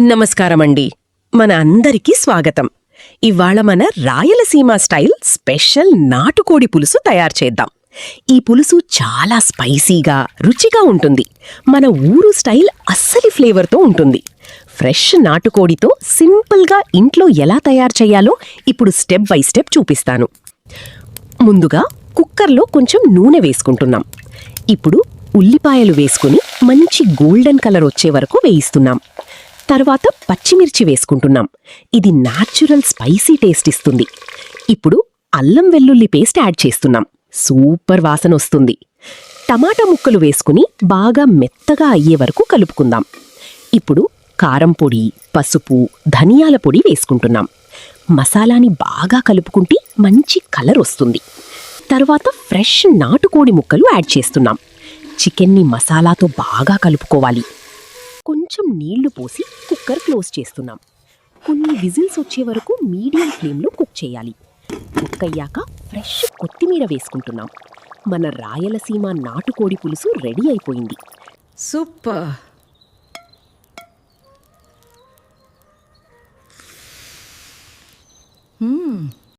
నమస్కారమండి. మన అందరికీ స్వాగతం. ఇవాళ మన రాయలసీమ స్టైల్ స్పెషల్ నాటుకోడి పులుసు తయారు చేద్దాం. ఈ పులుసు చాలా స్పైసీగా, రుచిగా ఉంటుంది. మన ఊరు స్టైల్ అస్సలి ఫ్లేవర్తో ఉంటుంది. ఫ్రెష్ నాటుకోడితో సింపుల్గా ఇంట్లో ఎలా తయారు చేయాలో ఇప్పుడు స్టెప్ బై స్టెప్ చూపిస్తాను. ముందుగా కుక్కర్లో కొంచెం నూనె వేసుకుంటున్నాం. ఇప్పుడు ఉల్లిపాయలు వేసుకుని మంచి గోల్డెన్ కలర్ వచ్చే వరకు వేయిస్తున్నాం. తర్వాత పచ్చిమిర్చి వేసుకుంటున్నాం. ఇది న్యాచురల్ స్పైసీ టేస్ట్ ఇస్తుంది. ఇప్పుడు అల్లం వెల్లుల్లి పేస్ట్ యాడ్ చేస్తున్నాం. సూపర్ వాసన వస్తుంది. టమాటా ముక్కలు వేసుకుని బాగా మెత్తగా అయ్యే వరకు కలుపుకుందాం. ఇప్పుడు కారం పొడి, పసుపు, ధనియాల పొడి వేసుకుంటున్నాం. మసాలాని బాగా కలుపుకుంటే మంచి కలర్ వస్తుంది. తర్వాత ఫ్రెష్ నాటుకోడి ముక్కలు యాడ్ చేస్తున్నాం. చికెన్ని మసాలాతో బాగా కలుపుకోవాలి. కొంచెం నీళ్లు పోసి కుక్కర్ క్లోజ్ చేస్తున్నాం. కొన్ని విజిల్స్ వచ్చే వరకు మీడియం ఫ్లేమ్లో కుక్ చేయాలి. కుక్ అయ్యాక ఫ్రెష్ కొత్తిమీర వేసుకుంటున్నాం. మన రాయలసీమ నాటుకోడి పులుసు రెడీ అయిపోయింది. సూపర్.